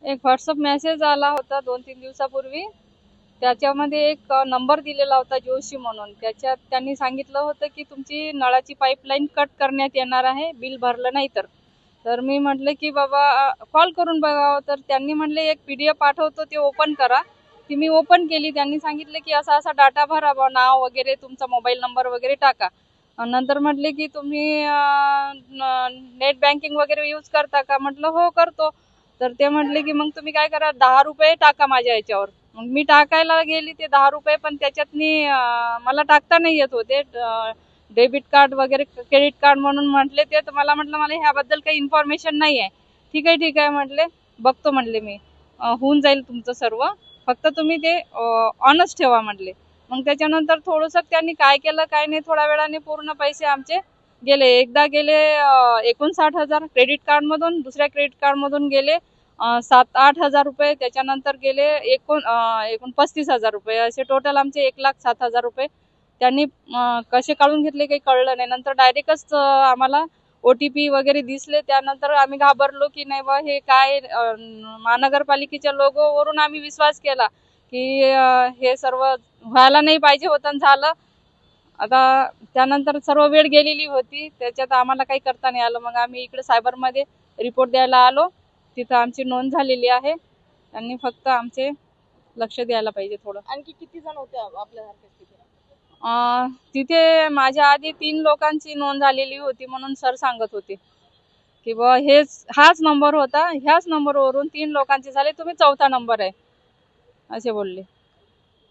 एक WhatsApp message आला होता 2-3 दिवसापूर्वी. त्याच्यामध्ये एक नंबर दिलेला होता जोशी म्हणून. त्याच्यात त्यांनी सांगितलं होतं की तुमची नळाची पाईपलाईन कट करण्यात येणार आहे बिल भरलं नाही तर. तर मी म्हटलं की बाबा कॉल करून बघावं. तर त्यांनी म्हटले एक PDF पाठवतो ते ओपन करा. ती मी ओपन केली. त्यांनी सांगितलं की असा असा डाटा भरा बा, नाव वगैरे तुमचा मोबाईल नंबर वगैरे टाका. नंतर म्हटले की तुम्ही नेट बँकिंग वगैरे यूज करता का? म्हटलं हो करतो. तर ते म्हटले की मग तुम्ही काय करा 10 रुपये टाका माझ्या याच्यावर. मग मी टाकायला गेली ते 10 रुपये, पण त्याच्यातनी मला टाकता नाही येत होते. डेबिट कार्ड वगैरे क्रेडिट कार्ड म्हणून म्हटले ते. तर मला म्हटलं मला ह्याबद्दल काही इन्फॉर्मेशन नाही आहे. ठीक आहे म्हटले, बघतो म्हटले मी. होऊन जाईल तुमचं सर्व, फक्त तुम्ही ते ऑनच ठेवा म्हटले. मग त्याच्यानंतर थोडंसं त्यांनी काय केलं काय नाही, थोड्या वेळाने पूर्ण पैसे आमचे गेले. एकदा गेले 59,000 क्रेडिट कार्डमधून, दुसऱ्या क्रेडिट कार्डमधून गेले 7-8 हजार रुपये. त्याच्यानंतर गेले एकूण 35,000 रुपये. असे टोटल आमचे 1,07,000 रुपये त्यांनी कसे काढून घेतले काही कळलं नाही. नंतर डायरेक्टच आम्हाला OTP वगैरे दिसले. त्यानंतर आम्ही घाबरलो की नाही बा हे काय, महानगरपालिकेच्या लोगोवरून आम्ही विश्वास केला की हे सर्व व्हायला नाही पाहिजे होतं आणि झालं. आता त्यानंतर सर्व वेळ गेलेली होती, त्याच्यात आम्हाला काही करता नाही आलं. मग आम्ही इकडे सायबरमध्ये रिपोर्ट द्यायला आलो. तिथं आमची नोंद झालेली आहे. त्यांनी फक्त आमचे लक्ष द्यायला पाहिजे थोडं. आणखी किती जण होते आपल्यासारखे तिथे? तिथे माझ्या आधी 3 लोकांची नोंद झालेली होती म्हणून सर सांगत होते की बा हाच नंबर होता, ह्याच नंबरवरून 3 लोकांचे झाले, तुम्ही 4था नंबर आहे असे बोलले.